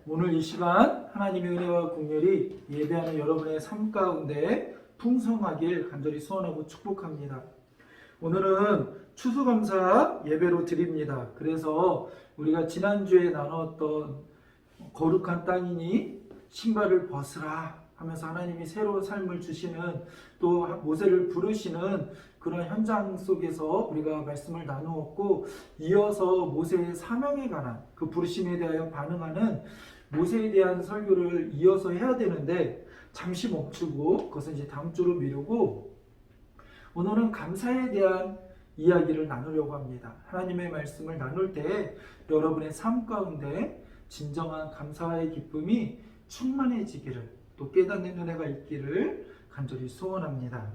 오늘 이 시간 하나님의 은혜와 긍휼이 예배하는 여러분의 삶 가운데 풍성하길 간절히 소원하고 축복합니다. 오늘은 추수감사 예배로 드립니다. 그래서 우리가 지난주에 나눴던 거룩한 땅이니 신발을 벗으라 하면서 하나님이 새로운 삶을 주시는, 또 모세를 부르시는 그런 현장 속에서 우리가 말씀을 나누었고, 이어서 모세의 사명에 관한 그 부르심에 대하여 반응하는 모세에 대한 설교를 이어서 해야 되는데 잠시 멈추고 그것은 이제 다음 주로 미루고, 오늘은 감사에 대한 이야기를 나누려고 합니다. 하나님의 말씀을 나눌 때 여러분의 삶 가운데 진정한 감사의 기쁨이 충만해지기를, 또 깨닫는 은혜가 있기를 간절히 소원합니다.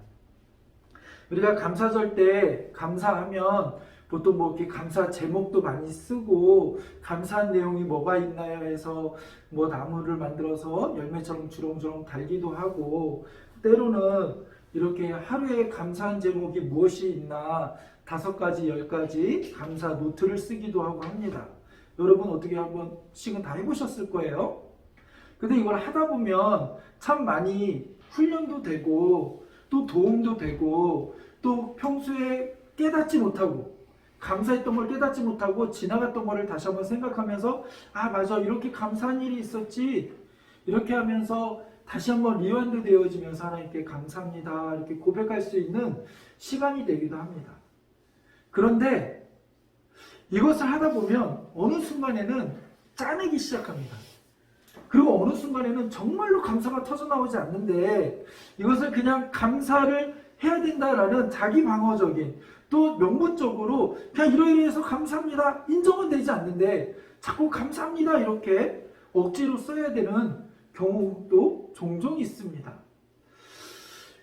우리가 감사절 때 감사하면 보통 뭐 이렇게 감사 제목도 많이 쓰고, 감사한 내용이 뭐가 있나요 해서 뭐 나무를 만들어서 열매처럼 주렁주렁 달기도 하고, 때로는 이렇게 하루에 감사한 제목이 무엇이 있나 5가지, 10가지 감사 노트를 쓰기도 하고 합니다. 여러분 어떻게 한 번씩은 다 해보셨을 거예요. 근데 이걸 하다 보면 참 많이 훈련도 되고, 또 도움도 되고, 또 평소에 깨닫지 못하고, 감사했던 걸 깨닫지 못하고 지나갔던 거를 다시 한번 생각하면서, 아 맞아, 이렇게 감사한 일이 있었지, 이렇게 하면서 다시 한번 리와인드 되어지면서 하나님께 감사합니다 이렇게 고백할 수 있는 시간이 되기도 합니다. 그런데 이것을 하다 보면 어느 순간에는 짜내기 시작합니다. 그리고 어느 순간에는 정말로 감사가 터져나오지 않는데, 이것을 그냥 감사를 해야 된다라는 자기 방어적인, 또 명분적으로 그냥 이러이러해서 감사합니다 인정은 되지 않는데 자꾸 감사합니다 이렇게 억지로 써야 되는 경우도 종종 있습니다.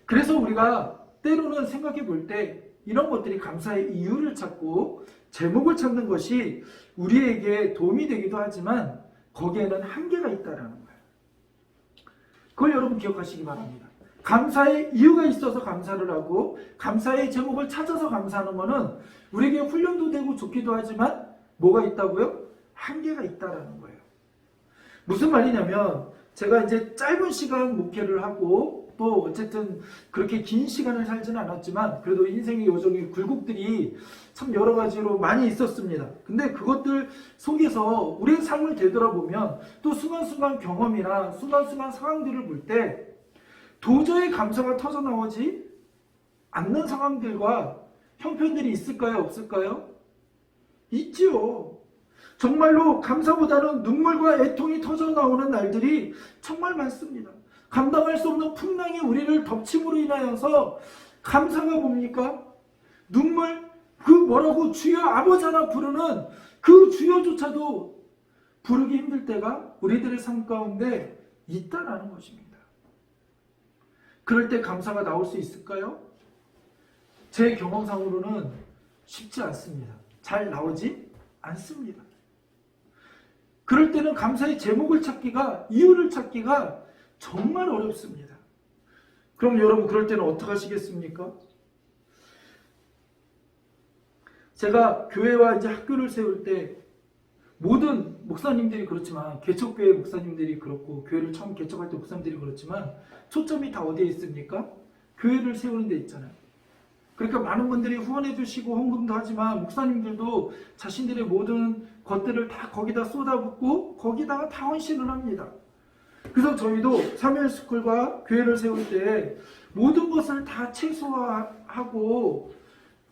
그래서 우리가 때로는 생각해 볼 때 이런 것들이 감사의 이유를 찾고 제목을 찾는 것이 우리에게 도움이 되기도 하지만 거기에는 한계가 있다는 거예요. 그걸 여러분 기억하시기 바랍니다. 감사의 이유가 있어서 감사를 하고 감사의 제목을 찾아서 감사하는 것은 우리에게 훈련도 되고 좋기도 하지만 뭐가 있다고요? 한계가 있다는 거예요. 무슨 말이냐면, 제가 이제 짧은 시간 목회를 하고 또 어쨌든 그렇게 긴 시간을 살지는 않았지만 그래도 인생의 여정의 굴곡들이 참 여러 가지로 많이 있었습니다. 근데 그것들 속에서 우리의 삶을 되돌아보면 또 순간순간 경험이나 순간순간 상황들을 볼 때 도저히 감사가 터져나오지 않는 상황들과 형편들이 있을까요? 없을까요? 있지요. 정말로 감사보다는 눈물과 애통이 터져나오는 날들이 정말 많습니다. 감당할 수 없는 풍랑이 우리를 덮침으로 인하여서 감사가 뭡니까? 눈물, 그 뭐라고 주여 아버지 하나 부르는 그 주여조차도 부르기 힘들 때가 우리들의 삶 가운데 있다라는 것입니다. 그럴 때 감사가 나올 수 있을까요? 제 경험상으로는 쉽지 않습니다. 잘 나오지 않습니다. 그럴 때는 감사의 제목을 찾기가, 이유를 찾기가 정말 어렵습니다. 그럼 여러분 그럴 때는 어떻게 하시겠습니까? 제가 교회와 이제 학교를 세울 때 모든 목사님들이 그렇지만, 개척교회 목사님들이 그렇고, 교회를 처음 개척할 때 목사님들이 그렇지만 초점이 다 어디에 있습니까? 교회를 세우는 데 있잖아요. 그러니까 많은 분들이 후원해 주시고 헌금도 하지만 목사님들도 자신들의 모든 것들을 다 거기다 쏟아붓고 거기다가 다 헌신을 합니다. 그래서 저희도 사무엘스쿨과 교회를 세울 때 모든 것을 다 최소화하고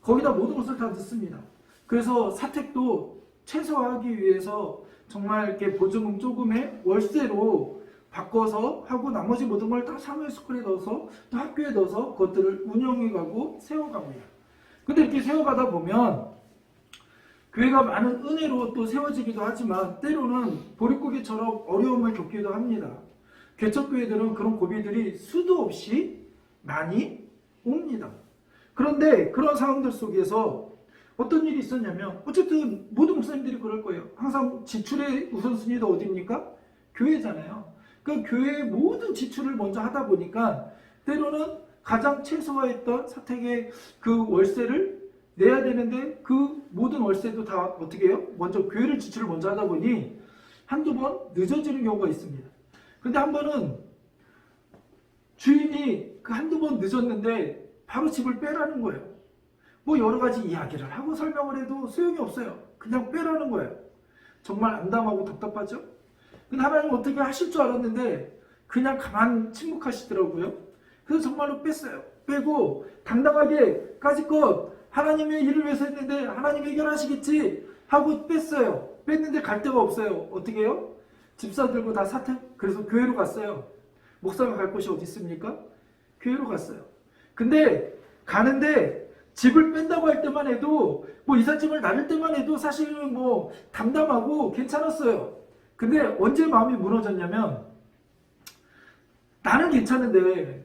거기다 모든 것을 다 넣습니다. 그래서 사택도 최소화하기 위해서 정말 이렇게 보증금 조금의 월세로 바꿔서 하고, 나머지 모든 걸 다 사무엘스쿨에 넣어서 또 학교에 넣어서 그것들을 운영해가고 세워갑니다. 근데 이렇게 세워가다 보면 교회가 많은 은혜로 또 세워지기도 하지만 때로는 보릿고개처럼 어려움을 겪기도 합니다. 개척교회들은 그런 고비들이 수도 없이 많이 옵니다. 그런데 그런 상황들 속에서 어떤 일이 있었냐면, 어쨌든 모든 목사님들이 그럴 거예요. 항상 지출의 우선순위도 어디입니까? 교회잖아요. 그 교회의 모든 지출을 먼저 하다 보니까 때로는 가장 최소화했던 사택의 그 월세를 내야 되는데 그 모든 월세도 다 어떻게 해요? 먼저 교회를 지출을 먼저 하다 보니 한두 번 늦어지는 경우가 있습니다. 근데 한 번은 주인이 그 한두 번 늦었는데 바로 집을 빼라는 거예요. 뭐 여러 가지 이야기를 하고 설명을 해도 소용이 없어요. 그냥 빼라는 거예요. 정말 암담하고 답답하죠? 근데 하나님 어떻게 하실 줄 알았는데 그냥 가만 침묵하시더라고요. 그래서 정말로 뺐어요. 빼고 당당하게 까짓것 하나님의 일을 위해서 했는데 하나님 해결하시겠지 하고 뺐어요. 뺐는데 갈 데가 없어요. 어떻게 해요? 집사들고 다 사택. 그래서 교회로 갔어요. 목사가 갈 곳이 어디 있습니까? 교회로 갔어요. 근데 가는데 집을 뺀다고 할 때만 해도 뭐 이삿짐을 나를 때만 해도 사실은 뭐 담담하고 괜찮았어요. 근데 언제 마음이 무너졌냐면 나는 괜찮은데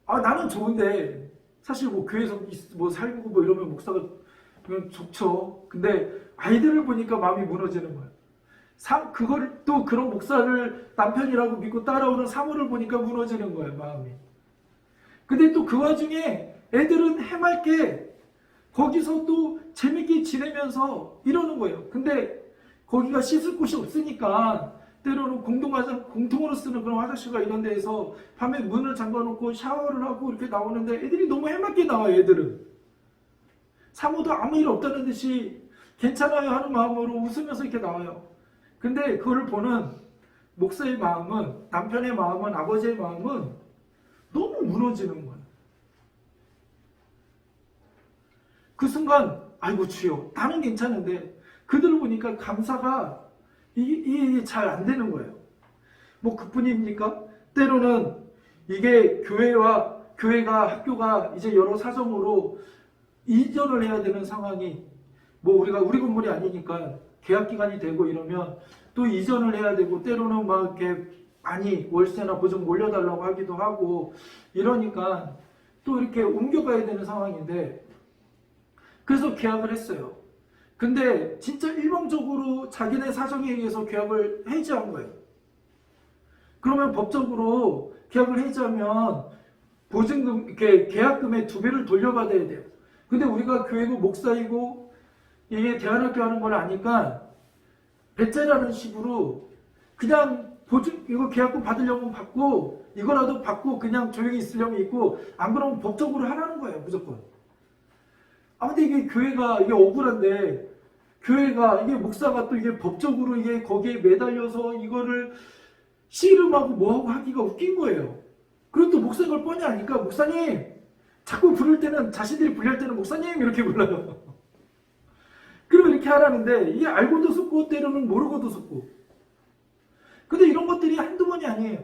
나는 좋은데 사실 뭐 교회에서 뭐 살고 뭐 이러면 목사가 그냥 좋죠. 근데 아이들을 보니까 마음이 무너지는 거예요. 그걸 또 그런 목사를 남편이라고 믿고 따라오는 사모를 보니까 무너지는 거예요, 마음이. 근데 또 그 와중에 애들은 해맑게 거기서 또 재밌게 지내면서 이러는 거예요. 근데 거기가 씻을 곳이 없으니까 때로는 공통으로 쓰는 그런 화장실과 이런 데에서 밤에 문을 잠가놓고 샤워를 하고 이렇게 나오는데 애들이 너무 해맑게 나와요, 애들은. 사모도 아무 일 없다는 듯이 괜찮아요 하는 마음으로 웃으면서 이렇게 나와요. 근데 그걸 보는 목사의 마음은, 남편의 마음은, 아버지의 마음은 너무 무너지는 거예요. 그 순간 아이고 주여 나는 괜찮은데 그들을 보니까 감사가 이게 잘 안 되는 거예요. 뭐 그뿐입니까? 때로는 이게 교회가 학교가 이제 여러 사정으로 이전을 해야 되는 상황이 뭐 우리 건물이 아니니까 계약 기간이 되고 이러면 또 이전을 해야 되고 때로는 막 이렇게 많이 월세나 보증 몰려달라고 하기도 하고 이러니까 또 이렇게 옮겨가야 되는 상황인데 그래서 계약을 했어요. 근데 진짜 일방적으로 자기네 사정에 의해서 계약을 해지한 거예요. 그러면 법적으로 계약을 해지하면 보증금, 이렇게 계약금의 2배를 돌려받아야 돼요. 근데 우리가 교회고 목사이고 이게 대안학교 하는 걸 아니까 배째라는 식으로 그냥 이거 계약금 받으려면 받고 이거라도 받고 그냥 조용히 있으려면 있고 안 그러면 법적으로 하라는 거예요, 무조건. 근데 이게 교회가 이게 억울한데 교회가 이게 목사가 또 이게 법적으로 이게 거기에 매달려서 이거를 씨름하고 뭐하고 하기가 웃긴 거예요. 그리고 또 목사가 그걸 뻔히 아니까 목사님 자꾸 부를 때는 자신들이 불릴 때는 목사님 이렇게 불러요. 그러면 이렇게 하라는데 이게 알고도 속고 때로는 모르고도 속고. 근데 이런 것들이 한두 번이 아니에요.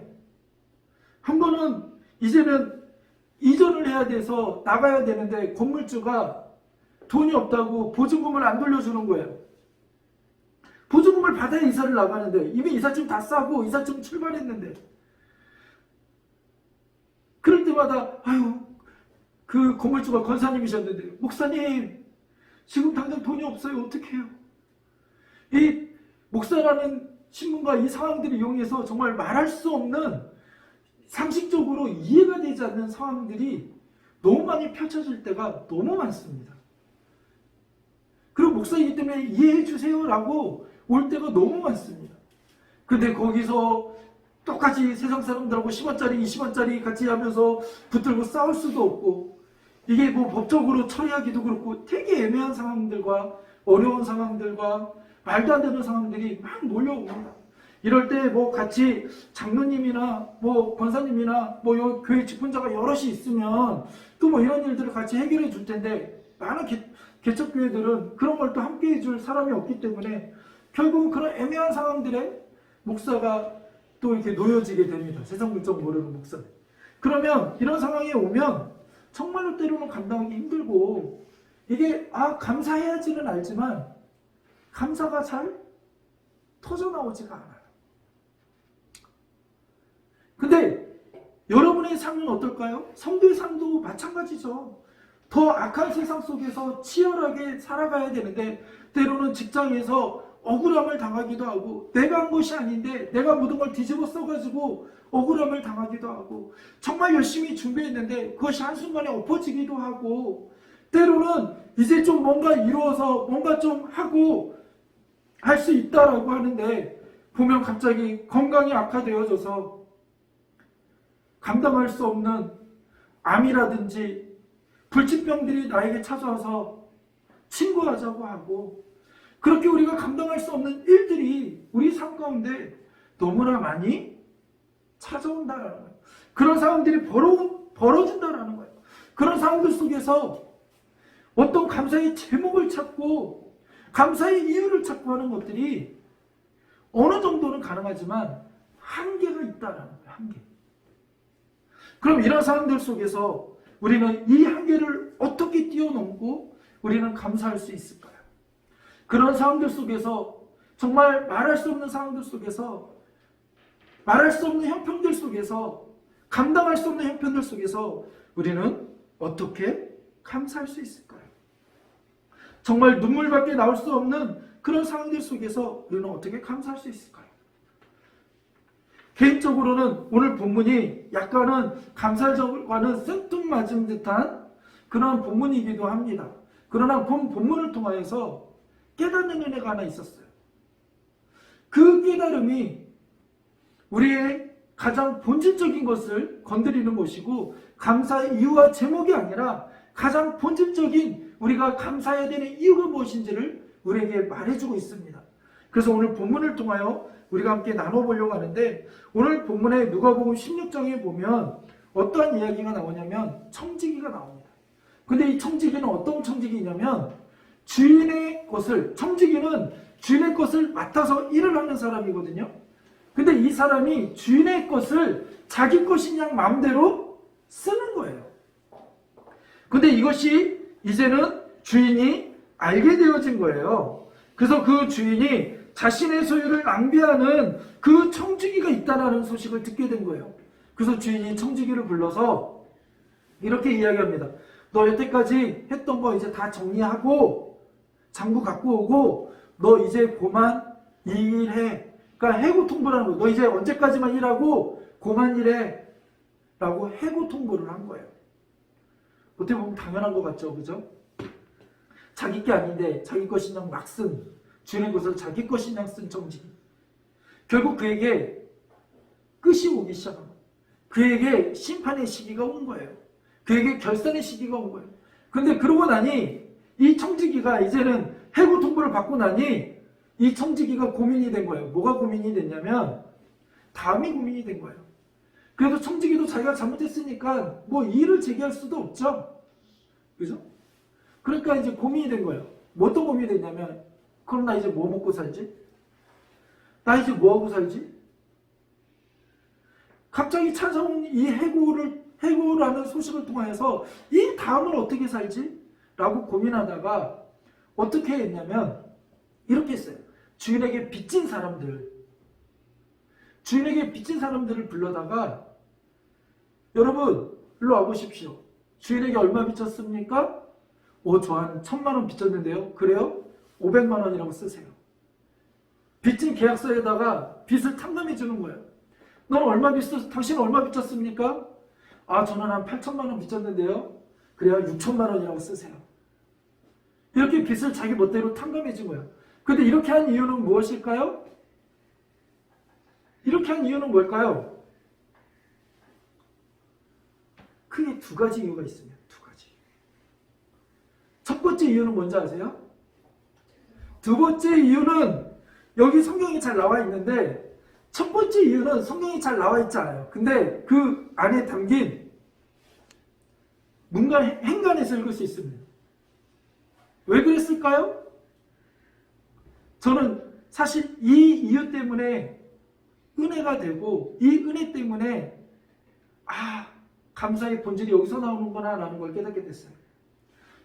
한 번은 이제는 이전을 해야 돼서 나가야 되는데 건물주가 돈이 없다고 보증금을 안 돌려주는 거예요. 보증금을 받아야 이사를 나가는데 이미 이삿짐 다 싸고 이삿짐 출발했는데 그럴 때마다 그 건물주가 권사님이셨는데 목사님 지금 당장 돈이 없어요. 어떡해요? 이 목사라는 신분과 이 상황들을 이용해서 정말 말할 수 없는 상식적으로 이해가 되지 않는 상황들이 너무 많이 펼쳐질 때가 너무 많습니다. 그리고 목사이기 때문에 이해해 주세요라고 올 때가 너무 많습니다. 근데 거기서 똑같이 세상 사람들하고 10원짜리 20원짜리 같이 하면서 붙들고 싸울 수도 없고 이게 뭐 법적으로 처리하기도 그렇고 되게 애매한 상황들과 어려운 상황들과 말도 안 되는 상황들이 막 몰려옵니다. 이럴 때 뭐 같이 장로님이나 뭐 권사님이나 뭐 교회 직분자가 여럿이 있으면 또 뭐 이런 일들을 같이 해결해 줄 텐데 많은 개척교회들은 그런 걸 또 함께 해줄 사람이 없기 때문에 결국은 그런 애매한 상황들에 목사가 또 이렇게 놓여지게 됩니다. 세상 물정 모르는 목사. 그러면 이런 상황에 오면 정말로 때로는 감당하기 힘들고 이게 감사해야지는 알지만 감사가 잘 터져나오지가 않아요. 근데 여러분의 삶은 어떨까요? 성도의 삶도 마찬가지죠. 더 악한 세상 속에서 치열하게 살아가야 되는데 때로는 직장에서 억울함을 당하기도 하고 내가 한 것이 아닌데 내가 모든 걸 뒤집어 써가지고 억울함을 당하기도 하고 정말 열심히 준비했는데 그것이 한순간에 엎어지기도 하고 때로는 이제 좀 뭔가 이루어서 뭔가 좀 하고 할 수 있다라고 하는데 보면 갑자기 건강이 악화되어져서 감당할 수 없는 암이라든지 불치병들이 나에게 찾아와서 친구하자고 하고, 그렇게 우리가 감당할 수 없는 일들이 우리 삶 가운데 너무나 많이 찾아온다라는 거예요. 그런 상황들이 벌어진다라는 거예요. 그런 상황들 속에서 어떤 감사의 제목을 찾고 감사의 이유를 찾고 하는 것들이 어느 정도는 가능하지만 한계가 있다라는 거예요. 한계. 그럼 이런 상황들 속에서 우리는 이 한계를 어떻게 뛰어넘고 우리는 감사할 수 있을까요? 그런 상황들 속에서, 정말 말할 수 없는 상황들 속에서, 말할 수 없는 형편들 속에서, 감당할 수 없는 형편들 속에서 우리는 어떻게 감사할 수 있을까요? 정말 눈물밖에 나올 수 없는 그런 상황들 속에서 우리는 어떻게 감사할 수 있을까요? 개인적으로는 오늘 본문이 약간은 감사절과는 생뚱맞은 듯한 그런 본문이기도 합니다. 그러나 본문을 통하여서 깨닫는 은혜가 하나 있었어요. 그 깨달음이 우리의 가장 본질적인 것을 건드리는 것이고, 감사의 이유와 제목이 아니라 가장 본질적인 우리가 감사해야 되는 이유가 무엇인지를 우리에게 말해주고 있습니다. 그래서 오늘 본문을 통하여 우리가 함께 나눠보려고 하는데, 오늘 본문에 누가복음 16장에 보면 어떠한 이야기가 나오냐면 청지기가 나옵니다. 근데 이 청지기는 어떤 청지기냐면 청지기는 주인의 것을 맡아서 일을 하는 사람이거든요. 근데 이 사람이 주인의 것을 자기 것인 양 마음대로 쓰는 거예요. 근데 이것이 이제는 주인이 알게 되어진 거예요. 그래서 그 주인이 자신의 소유를 낭비하는 그 청지기가 있다는 소식을 듣게 된 거예요. 그래서 주인이 청지기를 불러서 이렇게 이야기합니다. 너 여태까지 했던 거 이제 다 정리하고 장부 갖고 오고, 너 이제 그만 일해. 그러니까 해고 통보를 하는 거예요. 너 이제 언제까지만 일하고 그만 일해 라고 해고 통보를 한 거예요. 어떻게 보면 당연한 것 같죠, 그죠? 자기 게 아닌데 자기 것인 양 막 쓴, 주인의 것을 자기 것인 양 쓴 청지기. 결국 그에게 끝이 오기 시작한 거예요. 그에게 심판의 시기가 온 거예요. 그에게 결산의 시기가 온 거예요. 근데 그러고 나니 이 청지기가 이제는 해고 통보를 받고 나니 이 청지기가 고민이 된 거예요. 뭐가 고민이 됐냐면 다음이 고민이 된 거예요. 그래도 청지기도 자기가 잘못했으니까 뭐 이의를 제기할 수도 없죠. 그죠? 그러니까 이제 고민이 된 거예요. 뭐 어떤 고민이 됐냐면, 그럼 나 이제 뭐 먹고 살지? 나 이제 뭐 하고 살지? 갑자기 찾아온 이 해고라는 소식을 통해서 이 다음을 어떻게 살지? 라고 고민하다가 어떻게 했냐면 이렇게 했어요. 주인에게 빚진 사람들을 불러다가, 여러분 일로 와보십시오. 주인에게 얼마 빚졌습니까? 저 한 1,000만 원 빚졌는데요. 그래요? 500만 원이라고 쓰세요. 빚진 계약서에다가 빚을 탕감해 주는 거예요. 당신은 얼마 빚졌습니까? 저는 한 8천만 원 빚졌는데요. 그래야 6천만 원이라고 쓰세요. 이렇게 빚을 자기 멋대로 탕감해 준 거예요. 근데 이렇게 한 이유는 무엇일까요? 이렇게 한 이유는 뭘까요? 크게 두 가지 이유가 있습니다. 두 가지. 첫 번째 이유는 뭔지 아세요? 두 번째 이유는 여기 성경이 잘 나와 있는데, 첫 번째 이유는 성경이 잘 나와 있지 않아요. 근데 그 안에 담긴 행간에서 읽을 수 있습니다. 왜 그랬을까요? 저는 사실 이 이유 때문에 은혜가 되고, 이 은혜 때문에 감사의 본질이 여기서 나오는구나 라는 걸 깨닫게 됐어요.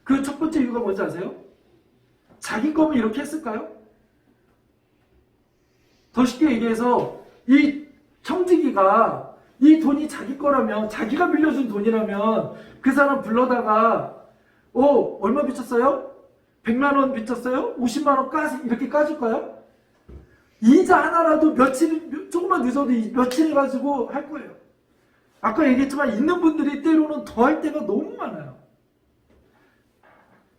그 첫 번째 이유가 뭔지 아세요? 자기 거면 이렇게 했을까요? 더 쉽게 얘기해서 이 청지기가 이 돈이 자기 거라면, 자기가 빌려준 돈이라면 그 사람 불러다가 얼마 빚었어요? 100만 원 빚었어요? 50만 원 이렇게 까줄까요? 이자 하나라도 조금만 늦어도 며칠 해가지고 할 거예요. 아까 얘기했지만 있는 분들이 때로는 더 할 때가 너무 많아요.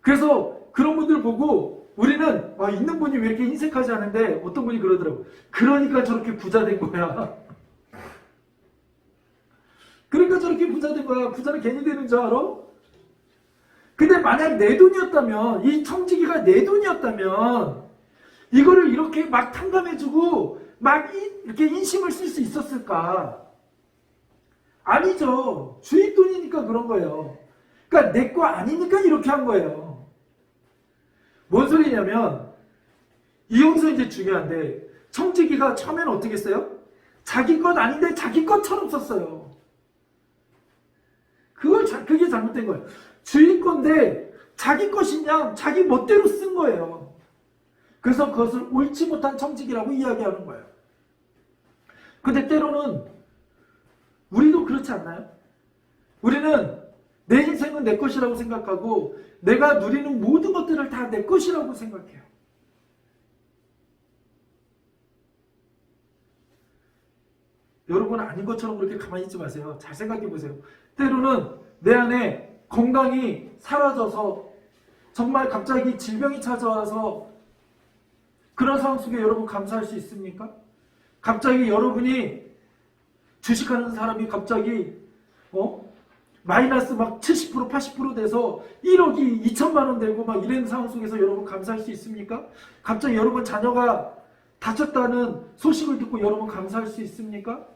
그래서 그런 분들 보고 우리는 있는 분이 왜 이렇게 인색하지 않은데 어떤 분이 그러더라고. 그러니까 저렇게 부자 된 거야. 그러니까 저렇게 부자 된 거야. 부자는 괜히 되는 줄 알아? 근데 만약 내 돈이었다면, 이 청지기가 내 돈이었다면 이거를 이렇게 막 탕감해주고 막 이렇게 인심을 쓸 수 있었을까? 아니죠. 주인 돈이니까 그런 거예요. 그러니까 내 거 아니니까 이렇게 한 거예요. 뭔 소리냐면 여기서 이제 중요한데, 청지기가 처음에는 어떻게 했어요? 자기 것 아닌데 자기 것처럼 썼어요. 그게 잘못된 거예요. 주인 건데 자기 것이냐 자기 멋대로 쓴 거예요. 그래서 그것을 옳지 못한 청지기라고 이야기하는 거예요. 근데 때로는 우리도 그렇지 않나요? 우리는 내 인생은 내 것이라고 생각하고 내가 누리는 모든 것들을 다 내 것이라고 생각해요. 여러분은 아닌 것처럼 그렇게 가만히 있지 마세요. 잘 생각해 보세요. 때로는 내 안에 건강이 사라져서 정말 갑자기 질병이 찾아와서 그런 상황 속에 여러분 감사할 수 있습니까? 갑자기 여러분이 주식하는 사람이 갑자기 마이너스 막 70% 80% 돼서 1억이 2천만 원 되고 막 이런 상황 속에서 여러분 감사할 수 있습니까? 갑자기 여러분 자녀가 다쳤다는 소식을 듣고 여러분 감사할 수 있습니까?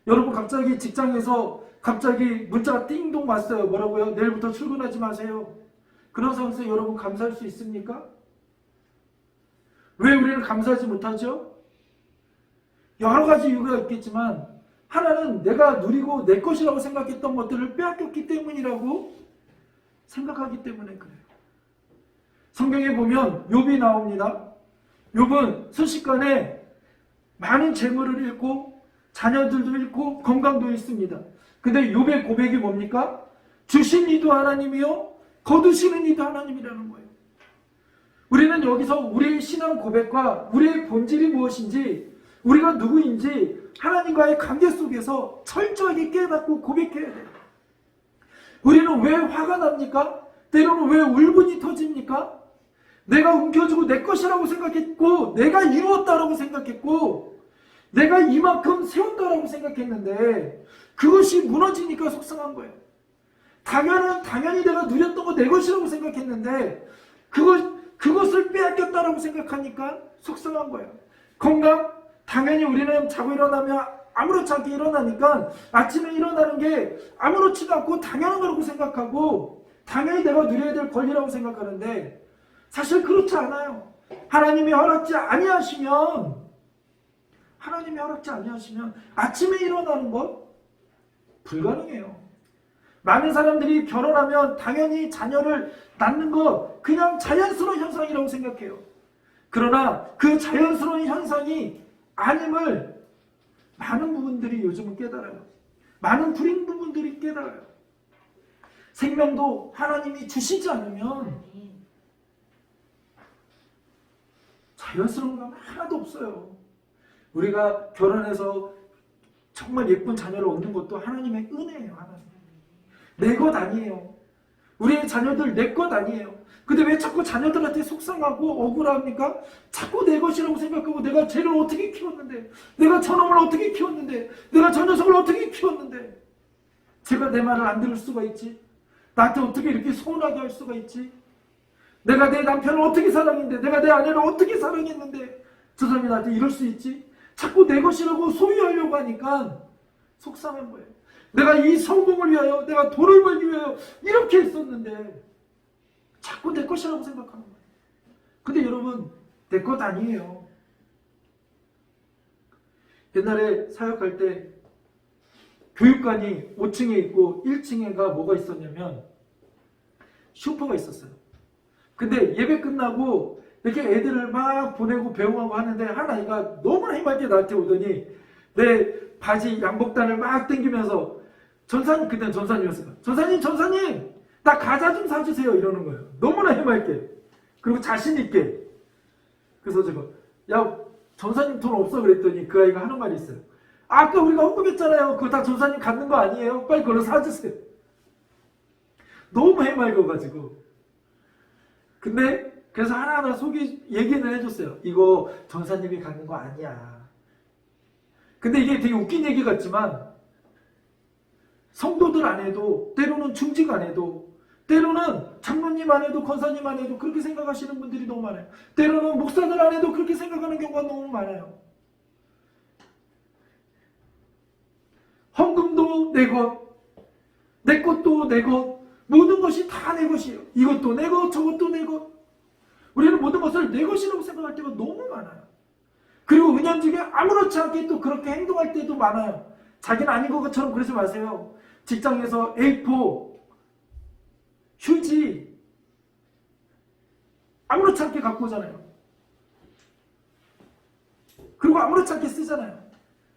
여러분 갑자기 직장에서 갑자기 문자가 띵동 왔어요. 뭐라고요? 내일부터 출근하지 마세요. 그런 상황에서 여러분 감사할 수 있습니까? 왜 우리는 감사하지 못하죠? 여러 가지 이유가 있겠지만 하나는 내가 누리고 내 것이라고 생각했던 것들을 빼앗겼기 때문이라고 생각하기 때문에 그래요. 성경에 보면 욥이 나옵니다. 욥은 순식간에 많은 재물을 잃고 자녀들도 잃고 건강도 잃습니다. 근데 욥의 고백이 뭡니까? 주신 이도 하나님이요 거두시는 이도 하나님이라는 거예요. 우리는 여기서 우리의 신앙 고백과 우리의 본질이 무엇인지, 우리가 누구인지 하나님과의 관계 속에서 철저하게 깨닫고 고백해야 돼요. 우리는 왜 화가 납니까? 때로는 왜 울분이 터집니까? 내가 움켜쥐고 내 것이라고 생각했고 내가 이루었다라고 생각했고 내가 이만큼 세웠다라고 생각했는데 그것이 무너지니까 속상한 거예요. 당연히 내가 누렸던 거 내 것이라고 생각했는데 그것을 빼앗겼다라고 생각하니까 속상한 거예요. 건강? 당연히 우리는 자고 일어나면 아무렇지 않게 일어나니까 아침에 일어나는 게 아무렇지도 않고 당연한 거라고 생각하고 당연히 내가 누려야 될 권리라고 생각하는데 사실 그렇지 않아요. 하나님이 허락지 아니하시면 아침에 일어나는 것 불가능해요. 많은 사람들이 결혼하면 당연히 자녀를 낳는 것 그냥 자연스러운 현상이라고 생각해요. 그러나 그 자연스러운 현상이 아님을 많은 부분들이 요즘은 깨달아요. 많은 불임 부분들이 깨달아요. 생명도 하나님이 주시지 않으면 자연스러운 건 하나도 없어요. 우리가 결혼해서 정말 예쁜 자녀를 얻는 것도 하나님의 은혜예요. 하나님. 내 것 아니에요. 우리의 자녀들 내 것 아니에요. 근데 왜 자꾸 자녀들한테 속상하고 억울합니까? 자꾸 내 것이라고 생각하고 내가 쟤를 어떻게 키웠는데, 내가 저놈을 어떻게 키웠는데, 내가 저 녀석을 어떻게 키웠는데 제가 내 말을 안 들을 수가 있지? 나한테 어떻게 이렇게 서운하게 할 수가 있지? 내가 내 남편을 어떻게 사랑했는데, 내가 내 아내를 어떻게 사랑했는데 저 사람이 나한테 이럴 수 있지? 자꾸 내 것이라고 소유하려고 하니까 속상한 거예요. 내가 이 성공을 위하여, 내가 돈을 벌기 위하여 이렇게 했었는데 자꾸 내 것이라고 생각하는 거예요. 근데 여러분, 내 것 아니에요. 옛날에 사역할 때 교육관이 5층에 있고 1층에가 뭐가 있었냐면 슈퍼가 있었어요. 근데 예배 끝나고 이렇게 애들을 막 보내고 배웅하고 하는데 한 아이가 너무나 해맑게 나한테 오더니 내 바지 양복단을 막 당기면서 전사님, 그때는 전사님이었어요. 전사님 나 과자 좀 사주세요 이러는 거예요. 너무나 해맑게 그리고 자신 있게. 그래서 제가 야 전사님 돈 없어 그랬더니 그 아이가 하는 말이 있어요. 아까 우리가 헌금했잖아요. 그거 다 전사님 갖는 거 아니에요? 빨리 그걸 사주세요. 너무 해맑아가지고. 근데 그래서 하나하나 얘기는 해줬어요. 이거 전사님이 갖는 거 아니야. 근데 이게 되게 웃긴 얘기 같지만 성도들 안에도 때로는 중직 안에도 때로는 장로님 안에도 권사님 안에도 그렇게 생각하시는 분들이 너무 많아요. 때로는 목사들 안에도 그렇게 생각하는 경우가 너무 많아요. 헌금도 내 것, 내 것도 내 것, 모든 것이 다 내 것이에요. 이것도 내 것, 저것도 내 것. 우리는 모든 것을 내 것이라고 생각할 때가 너무 많아요. 그리고 은연중에 아무렇지 않게 또 그렇게 행동할 때도 많아요. 자기는 아닌 것처럼 그러지 마세요. 직장에서 A4, 휴지 아무렇지 않게 갖고 오잖아요. 그리고 아무렇지 않게 쓰잖아요.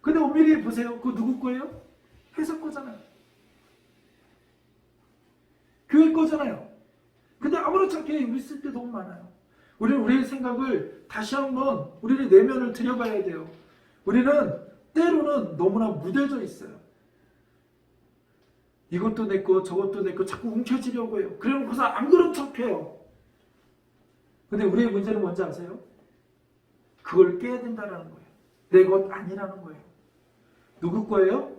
근데 엄밀히 보세요. 그거 누구 거예요? 회사 거잖아요. 교회 거잖아요. 근데 아무렇지 않게 우리 쓸 때 너무 많아요. 우리는 우리의 생각을 다시 한번 우리의 내면을 들여봐야 돼요. 우리는 때로는 너무나 무뎌져 있어요. 이것도 내 거, 저것도 내 거 자꾸 움켜쥐려고 해요. 그러고서 안 그런 척해요. 근데 우리의 문제는 뭔지 아세요? 그걸 깨야 된다는 거예요. 내 것 아니라는 거예요. 누구 거예요?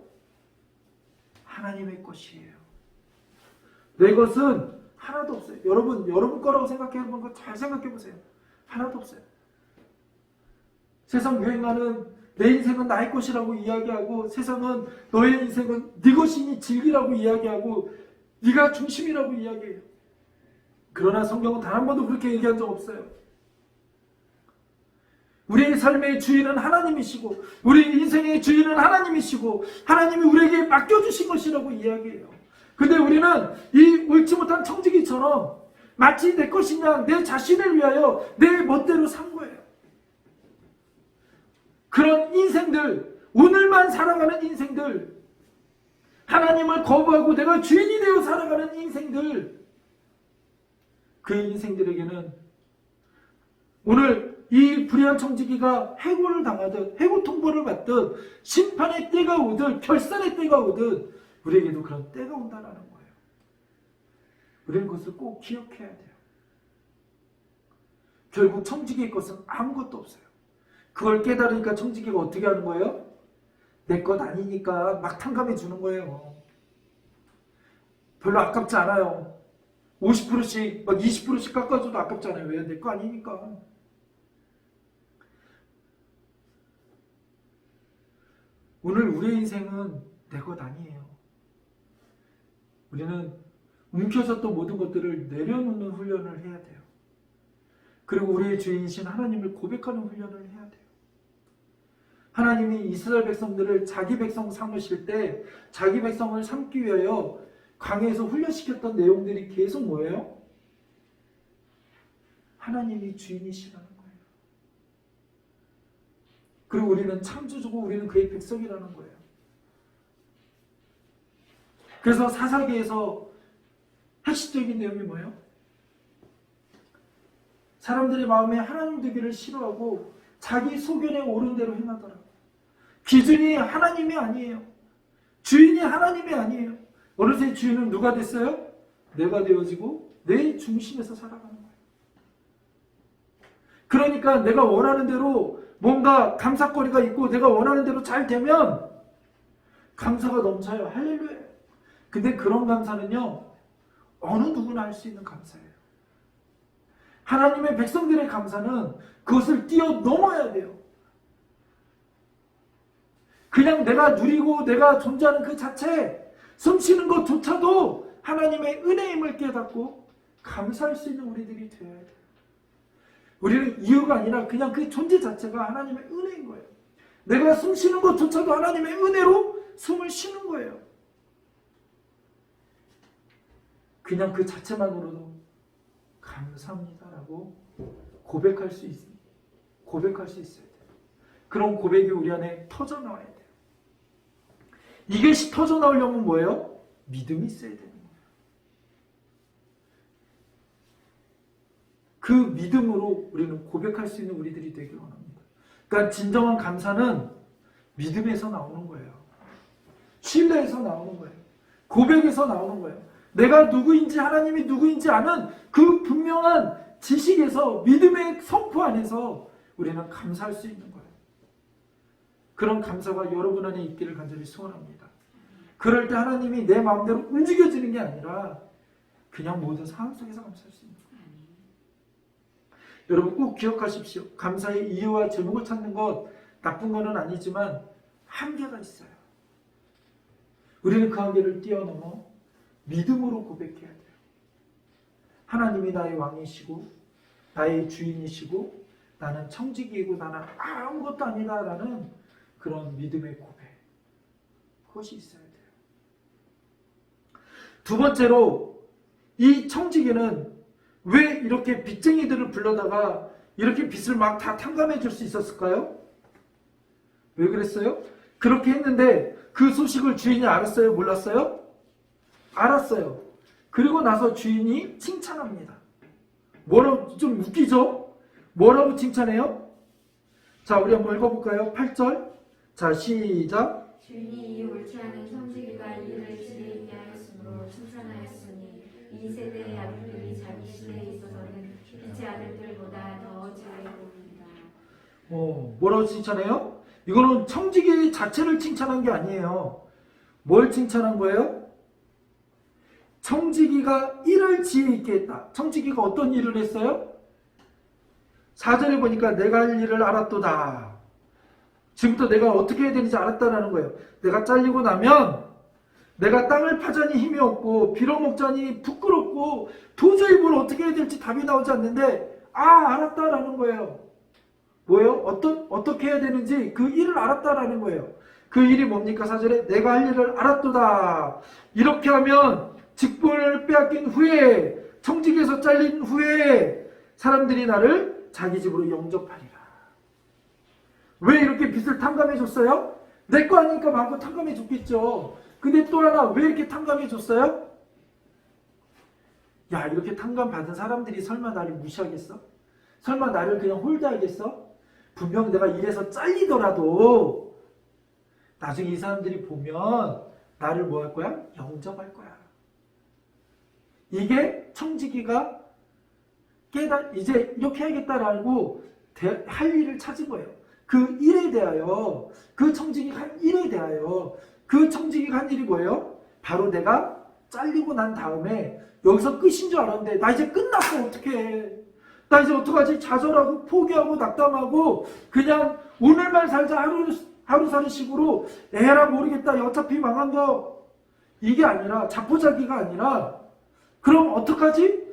하나님의 것이에요. 내 것은 하나도 없어요. 여러분 거라고 생각해보는 거 잘 생각해보세요. 하나도 없어요. 세상 유행하는 내 인생은 나의 것이라고 이야기하고 세상은 너의 인생은 네 것이니 즐기라고 이야기하고 네가 중심이라고 이야기해요. 그러나 성경은 단 한 번도 그렇게 얘기한 적 없어요. 우리의 삶의 주인은 하나님이시고 우리 인생의 주인은 하나님이시고 하나님이 우리에게 맡겨주신 것이라고 이야기해요. 근데 우리는 이 옳지 못한 청지기처럼 마치 내 것이냐 내 자신을 위하여 내 멋대로 산 거예요. 그런 인생들, 오늘만 살아가는 인생들, 하나님을 거부하고 내가 주인이 되어 살아가는 인생들, 그 인생들에게는 오늘 이 불의한 청지기가 해고를 당하듯 해고 통보를 받듯 심판의 때가 오듯 결산의 때가 오듯 우리에게도 그런 때가 온다는 거예요. 우리는 그것을 꼭 기억해야 돼요. 결국 청지기의 것은 아무것도 없어요. 그걸 깨달으니까 청지기가 어떻게 하는 거예요? 내 것 아니니까 막 탕감해 주는 거예요. 별로 아깝지 않아요. 50%씩 막 20%씩 깎아줘도 아깝지 않아요. 왜? 내 거 아니니까. 오늘 우리의 인생은 내 것 아니에요. 우리는 움켜졌던 모든 것들을 내려놓는 훈련을 해야 돼요. 그리고 우리의 주인이신 하나님을 고백하는 훈련을 해야 돼요. 하나님이 이스라엘 백성들을 자기 백성 삼으실 때 자기 백성을 삼기 위하여 광야에서 훈련시켰던 내용들이 계속 뭐예요? 하나님이 주인이시라는 거예요. 그리고 우리는 창조주고 우리는 그의 백성이라는 거예요. 그래서 사사기에서 핵심적인 내용이 뭐예요? 사람들의 마음에 하나님 되기를 싫어하고 자기 소견에 옳은 대로 행하더라. 기준이 하나님이 아니에요. 주인이 하나님이 아니에요. 어느새 주인은 누가 됐어요? 내가 되어지고 내 중심에서 살아가는 거예요. 그러니까 내가 원하는 대로 뭔가 감사거리가 있고 내가 원하는 대로 잘 되면 감사가 넘쳐요. 할렐루야. 근데 그런 감사는요, 어느 누구나 할 수 있는 감사예요. 하나님의 백성들의 감사는 그것을 뛰어넘어야 돼요. 그냥 내가 누리고 내가 존재하는 그 자체, 숨쉬는 것조차도 하나님의 은혜임을 깨닫고 감사할 수 있는 우리들이 되어야 돼요. 우리는 이유가 아니라 그냥 그 존재 자체가 하나님의 은혜인 거예요. 내가 숨쉬는 것조차도 하나님의 은혜로 숨을 쉬는 거예요. 그냥 그 자체만으로도 감사합니다라고 고백할 수 있어야 돼요. 그런 고백이 우리 안에 터져 나와야 돼요. 이것이 터져 나오려면 뭐예요? 믿음이 있어야 되는 거예요. 그 믿음으로 우리는 고백할 수 있는 우리들이 되길 원합니다. 그러니까 진정한 감사는 믿음에서 나오는 거예요. 신뢰에서 나오는 거예요. 고백에서 나오는 거예요. 내가 누구인지 하나님이 누구인지 아는 그 분명한 지식에서 믿음의 선포 안에서 우리는 감사할 수 있는 거예요. 그런 감사가 여러분 안에 있기를 간절히 소원합니다. 그럴 때 하나님이 내 마음대로 움직여지는 게 아니라 그냥 모든 상황 속에서 감사할 수 있는 거예요. 여러분 꼭 기억하십시오. 감사의 이유와 제목을 찾는 것 나쁜 거는 아니지만 한계가 있어요. 우리는 그 한계를 뛰어넘어 믿음으로 고백해야 돼요. 하나님이 나의 왕이시고 나의 주인이시고 나는 청지기이고 나는 아무것도 아니다라는 그런 믿음의 고백, 그것이 있어야 돼요. 두 번째로 이 청지기는 왜 이렇게 빚쟁이들을 불러다가 이렇게 빚을 막 다 탕감해 줄 수 있었을까요? 왜 그랬어요? 그렇게 했는데 그 소식을 주인이 알았어요? 몰랐어요? 알았어요. 그리고 나서 주인이 칭찬합니다. 뭐라고, 좀 웃기죠? 뭐라고 칭찬해요? 자, 우리 한번 읽어볼까요? 8절. 자, 시작. 주인이 이 옳지 않은 청지기가 일을 지혜 있게 하였으므로 칭찬하였으니 이 세대의 아들들이 자기 시대에 있어서는 빛의 아들들보다 더 지혜로웁니다. 뭐라고 칭찬해요? 이거는 청지기 자체를 칭찬한 게 아니에요. 뭘 칭찬한 거예요? 청지기가 일을 지혜 있게 했다. 청지기가 어떤 일을 했어요? 4절에 보니까 내가 할 일을 알았도다. 지금부터 내가 어떻게 해야 되는지 알았다라는 거예요. 내가 잘리고 나면 내가 땅을 파자니 힘이 없고 빌어먹자니 부끄럽고 도저히 뭘 어떻게 해야 될지 답이 나오지 않는데 알았다라는 거예요. 뭐예요? 어떻게 해야 되는지 그 일을 알았다라는 거예요. 그 일이 뭡니까? 4절에 내가 할 일을 알았도다. 이렇게 하면 직분을 빼앗긴 후에 청지기에서 잘린 후에 사람들이 나를 자기 집으로 영접하리라. 왜 이렇게 빚을 탕감해 줬어요? 내 거 아니니까 마음껏 탕감해 줬겠죠. 근데 또 하나 왜 이렇게 탕감해 줬어요? 야, 이렇게 탕감 받은 사람들이 설마 나를 무시하겠어? 설마 나를 그냥 홀드하겠어? 분명 내가 일해서 잘리더라도 나중에 이 사람들이 보면 나를 뭐 할 거야? 영접할 거야. 이게 청지기가 이제 이렇게 해야겠다라고 할 일을 찾은 거예요. 그 일에 대하여, 그 청지기가 한 일에 대하여, 그 청지기가 한 일이 뭐예요? 바로 내가 잘리고 난 다음에 여기서 끝인 줄 알았는데 나 이제 끝났어. 어떡해. 나 이제 어떡하지? 좌절하고 포기하고 낙담하고 그냥 오늘만 살자 하루 사는 식으로 에라 모르겠다. 어차피 망한 거. 이게 아니라 자포자기가 아니라 그럼 어떡하지?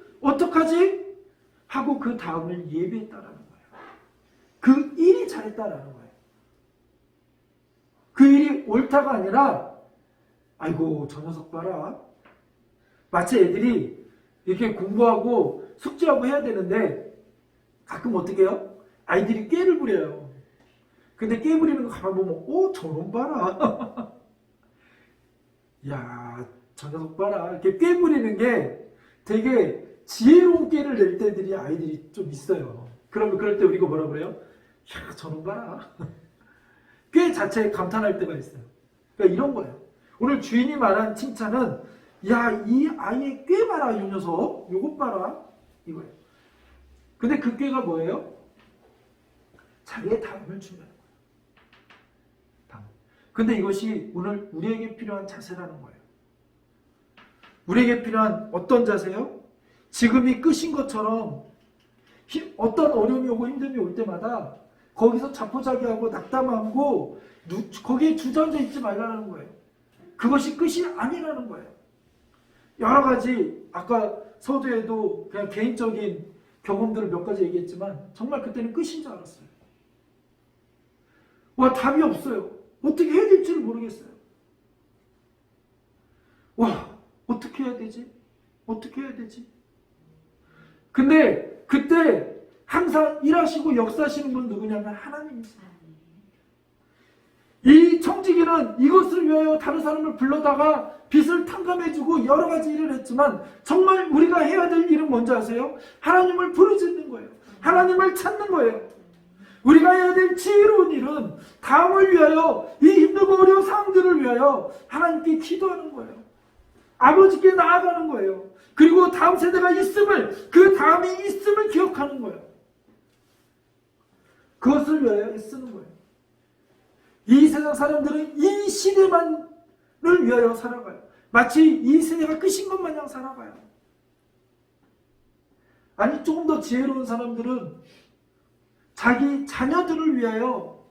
하고 그 다음을 예배했다라는 거예요. 그 일이 잘했다라는 거예요. 그 일이 옳다가 아니라 아이고 저 녀석 봐라. 마치 애들이 이렇게 공부하고 숙제하고 해야 되는데 가끔 어떻게 해요? 아이들이 꾀를 부려요. 근데 꾀 부리는 거 가만 보면 저놈 봐라. 야, 저 녀석 봐라. 이렇게 꾀 부리는 게 되게 지혜로운 꾀를 낼 때들이 아이들이 좀 있어요. 그러면 그럴 때 우리가 뭐라 그래요? 야, 저놈 봐라. 꾀 자체에 감탄할 때가 있어요. 그러니까 이런 거예요. 오늘 주인이 말한 칭찬은 야, 이 아이의 꾀 봐라, 이 녀석. 요것 봐라. 이거예요. 근데 그 꾀가 뭐예요? 자기의 다음을 준다는 거예요. 다음. 근데 이것이 오늘 우리에게 필요한 자세라는 거예요. 우리에게 필요한 어떤 자세요? 지금이 끝인 것처럼 어떤 어려움이 오고 힘듦이 올 때마다 거기서 자포자기하고 낙담하고 거기에 주저앉아 있지 말라는 거예요. 그것이 끝이 아니라는 거예요. 여러 가지 아까 서두에도 그냥 개인적인 경험들을 몇 가지 얘기했지만 정말 그때는 끝인 줄 알았어요. 와, 답이 없어요. 어떻게 해야 될지를 모르겠어요. 와, 어떻게 해야 되지? 어떻게 해야 되지? 근데 그때 항상 일하시고 역사하시는 분 누구냐면 하나님이세요. 이 청지기는 이것을 위하여 다른 사람을 불러다가 빚을 탕감해주고 여러 가지 일을 했지만 정말 우리가 해야 될 일은 뭔지 아세요? 하나님을 부르짖는 거예요. 하나님을 찾는 거예요. 우리가 해야 될 지혜로운 일은 다음을 위하여 이 힘들고 어려운 상황들을 위하여 하나님께 기도하는 거예요. 아버지께 나아가는 거예요. 그리고 다음 세대가 있음을, 그 다음이 있음을 기억하는 거예요. 그것을 위하여 애쓰는 거예요. 이 세상 사람들은 이 시대만을 위하여 살아가요. 마치 이 세대가 끝인 것 마냥 살아가요. 아니, 조금 더 지혜로운 사람들은 자기 자녀들을 위하여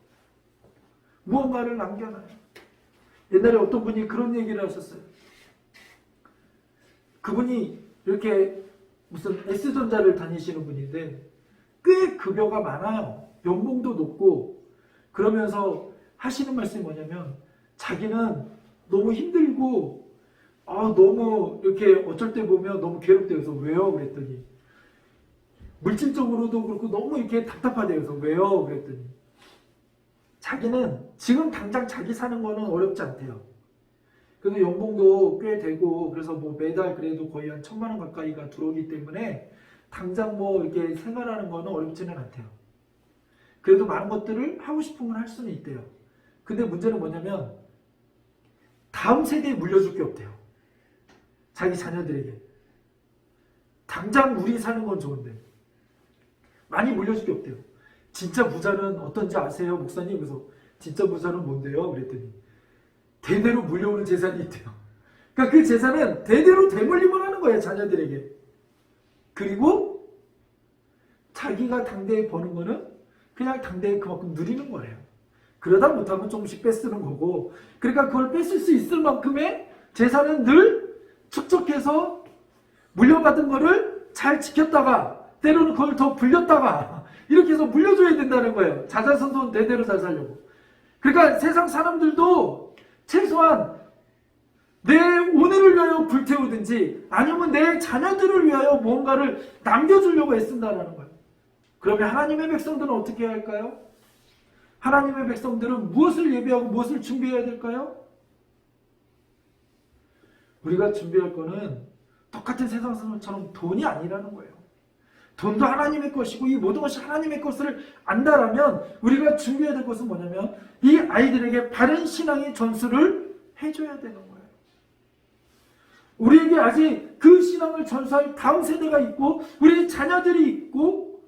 무언가를 남겨놔요. 옛날에 어떤 분이 그런 얘기를 하셨어요. 그분이 이렇게 무슨 S전자를 다니시는 분인데 꽤 급여가 많아요. 연봉도 높고. 그러면서 하시는 말씀이 뭐냐면 자기는 너무 힘들고 너무 이렇게 어쩔 때 보면 너무 괴롭대요. 그래서 왜요? 그랬더니 물질적으로도 그렇고 너무 이렇게 답답하대요. 그래서 왜요? 그랬더니 자기는 지금 당장 자기 사는 거는 어렵지 않대요. 그래서 연봉도 꽤 되고 그래서 뭐 매달 그래도 거의 한 1,000만 원 가까이가 들어오기 때문에 당장 뭐 이렇게 생활하는 거는 어렵지는 않대요. 그래도 많은 것들을 하고 싶은 건 할 수는 있대요. 근데 문제는 뭐냐면 다음 세대에 물려줄 게 없대요. 자기 자녀들에게. 당장 우리 사는 건 좋은데 많이 물려줄 게 없대요. 진짜 부자는 어떤지 아세요, 목사님? 그래서 진짜 부자는 뭔데요? 그랬더니 대대로 물려오는 재산이 있대요. 그러니까 그 재산은 대대로 대물림을 하는 거예요, 자녀들에게. 그리고 자기가 당대에 버는 거는 그냥 당대에 그만큼 누리는 거예요. 그러다 못하면 조금씩 뺏쓰는 거고, 그러니까 그걸 뺏을 수 있을 만큼의 재산은 늘 축적해서 물려받은 거를 잘 지켰다가 때로는 그걸 더 불렸다가 이렇게 해서 물려줘야 된다는 거예요. 자자손손 대대로 잘 살려고. 그러니까 세상 사람들도 최소한 내 오늘을 위하여 불태우든지 아니면 내 자녀들을 위하여 무언가를 남겨주려고 애쓴다는 거예요. 그러면 하나님의 백성들은 어떻게 해야 할까요? 하나님의 백성들은 무엇을 예배하고 무엇을 준비해야 될까요? 우리가 준비할 거는 똑같은 세상 사람처럼 돈이 아니라는 거예요. 돈도 하나님의 것이고 이 모든 것이 하나님의 것을 안다라면 우리가 준비해야 될 것은 뭐냐면 이 아이들에게 바른 신앙의 전수를 해줘야 되는 거예요. 우리에게 아직 그 신앙을 전수할 다음 세대가 있고 우리 자녀들이 있고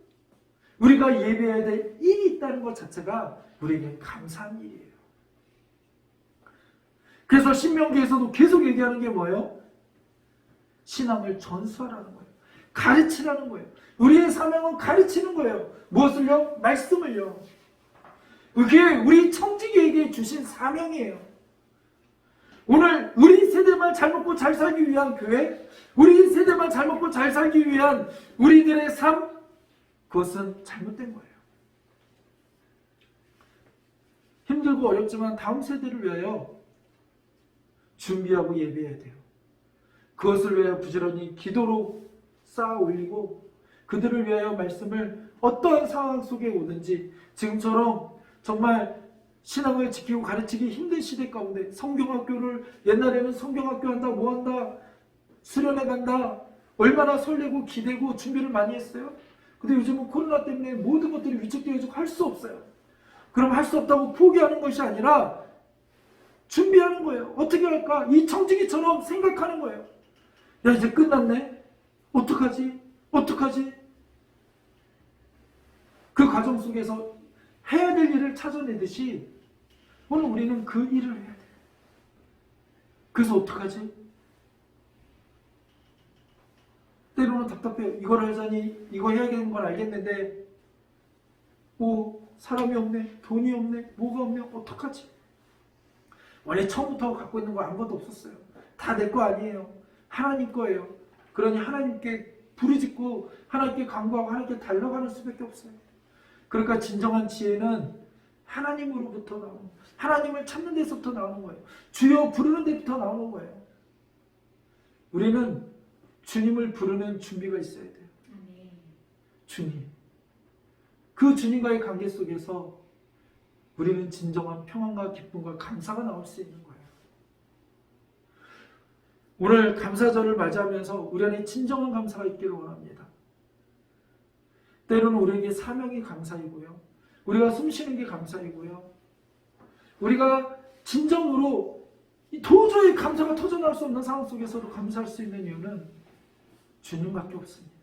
우리가 예배해야 될 일이 있다는 것 자체가 우리에게 감사한 일이에요. 그래서 신명기에서도 계속 얘기하는 게 뭐예요? 신앙을 전수하라는 거예요. 가르치라는 거예요. 우리의 사명은 가르치는 거예요. 무엇을요? 말씀을요. 그게 우리 청지기에게 주신 사명이에요. 오늘 우리 세대만 잘 먹고 잘 살기 위한 교회, 우리 세대만 잘 먹고 잘 살기 위한 우리들의 삶, 그것은 잘못된 거예요. 힘들고 어렵지만 다음 세대를 위하여 준비하고 예배해야 돼요. 그것을 위하여 부지런히 기도로 쌓아 올리고 그들을 위하여 말씀을 어떠한 상황 속에 오든지 지금처럼 정말 신앙을 지키고 가르치기 힘든 시대 가운데 성경학교를 옛날에는 성경학교 한다 뭐 한다 수련회 간다 얼마나 설레고 기대고 준비를 많이 했어요. 근데 요즘은 코로나 때문에 모든 것들이 위축되어지고 할 수 없어요. 그럼 할 수 없다고 포기하는 것이 아니라 준비하는 거예요. 어떻게 할까? 이 청지기처럼 생각하는 거예요. 야 이제 끝났네? 어떡하지? 어떡하지? 그 과정 속에서 해야 될 일을 찾아내듯이 오늘 우리는 그 일을 해야 돼요. 그래서 어떡하지? 때로는 답답해요. 이걸 하자니 이거 해야겠는 걸 알겠는데 사람이 없네, 돈이 없네, 뭐가 없네, 어떡하지? 원래 처음부터 갖고 있는 거 아무것도 없었어요. 다 내 거 아니에요. 하나님 거예요. 그러니 하나님께 부르짖고 하나님께 간구하고 하나님께 달려가는 수밖에 없어요. 그러니까 진정한 지혜는 하나님으로부터 나오는 거예요. 하나님을 찾는 데서부터 나오는 거예요. 주여 부르는 데부터 나오는 거예요. 우리는 주님을 부르는 준비가 있어야 돼요. 주님. 그 주님과의 관계 속에서 우리는 진정한 평안과 기쁨과 감사가 나올 수 있는 거예요. 오늘 감사절을 맞이하면서 우리 안에 진정한 감사가 있기를 원합니다. 때로는 우리에게 사명이 감사이고요. 우리가 숨쉬는 게 감사이고요. 우리가 진정으로 도저히 감사가 터져나올 수 없는 상황 속에서도 감사할 수 있는 이유는 주님밖에 없습니다.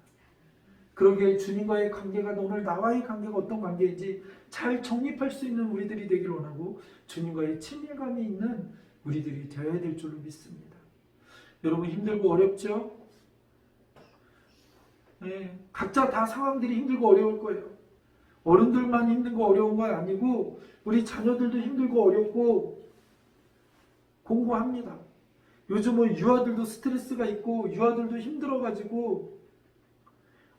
그러기에 주님과의 관계가 오늘 나와의 관계가 어떤 관계인지 잘 정립할 수 있는 우리들이 되길 원하고 주님과의 친밀감이 있는 우리들이 되어야 될 줄로 믿습니다. 여러분 힘들고 어렵죠? 네, 각자 다 상황들이 힘들고 어려울 거예요. 어른들만 힘들고 어려운 건 아니고 우리 자녀들도 힘들고 어렵고 공부합니다. 요즘은 유아들도 스트레스가 있고 유아들도 힘들어가지고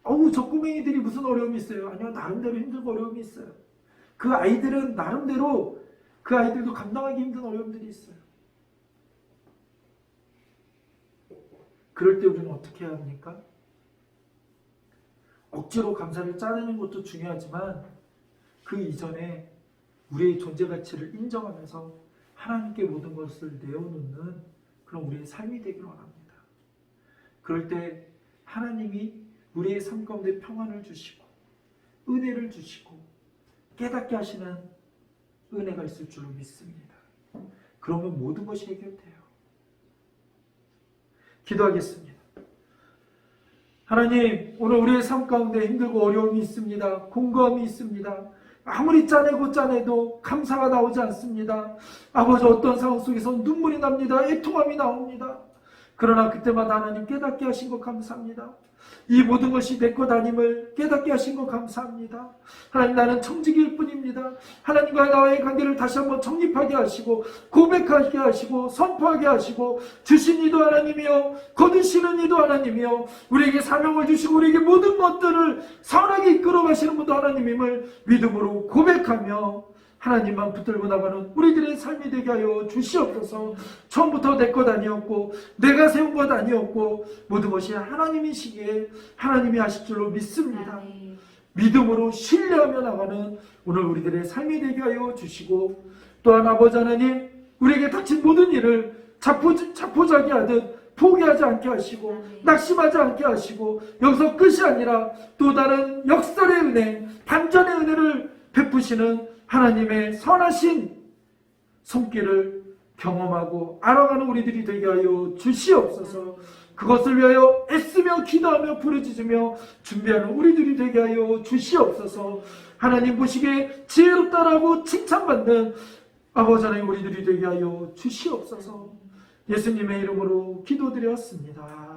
어우 저 꼬맹이들이 무슨 어려움이 있어요? 아니요, 나름대로 힘들고 어려움이 있어요. 그 아이들은 나름대로 그 아이들도 감당하기 힘든 어려움들이 있어요. 그럴 때 우리는 어떻게 해야 합니까? 억지로 감사를 짜내는 것도 중요하지만 그 이전에 우리의 존재 가치를 인정하면서 하나님께 모든 것을 내어놓는 그런 우리의 삶이 되기를 원합니다. 그럴 때 하나님이 우리의 삶 가운데 평안을 주시고 은혜를 주시고 깨닫게 하시는 은혜가 있을 줄로 믿습니다. 그러면 모든 것이 해결돼요. 기도하겠습니다. 하나님, 오늘 우리의 삶 가운데 힘들고 어려움이 있습니다. 공고함이 있습니다. 아무리 짜내고 짜내도 감사가 나오지 않습니다. 아버지, 어떤 상황 속에서 눈물이 납니다. 애통함이 나옵니다. 그러나 그때마다 하나님 깨닫게 하신 것 감사합니다. 이 모든 것이 내 것 아님을 깨닫게 하신 것 감사합니다. 하나님, 나는 청지기일 뿐입니다. 하나님과 나와의 관계를 다시 한번 정립하게 하시고 고백하게 하시고 선포하게 하시고 주신 이도 하나님이요 거두시는 이도 하나님이요 우리에게 사명을 주시고 우리에게 모든 것들을 선하게 이끌어 가시는 분도 하나님임을 믿음으로 고백하며 하나님만 붙들고 나가는 우리들의 삶이 되게 하여 주시옵소서. 처음부터 내 것 아니었고 내가 세운 것 아니었고 모든 것이 하나님이시기에 하나님이 하실 줄로 믿습니다. 믿음으로 신뢰하며 나가는 오늘 우리들의 삶이 되게 하여 주시고 또한 아버지 하나님 우리에게 닥친 모든 일을 자포자기하듯 포기하지 않게 하시고 낙심하지 않게 하시고 여기서 끝이 아니라 또 다른 역설의 은혜 반전의 은혜를 베푸시는 하나님의 선하신 손길을 경험하고 알아가는 우리들이 되게 하여 주시옵소서. 그것을 위하여 애쓰며 기도하며 부르짖으며 준비하는 우리들이 되게 하여 주시옵소서. 하나님 보시기에 지혜롭다라고 칭찬받는 아버지 하나님 우리들이 되게 하여 주시옵소서. 예수님의 이름으로 기도드렸습니다.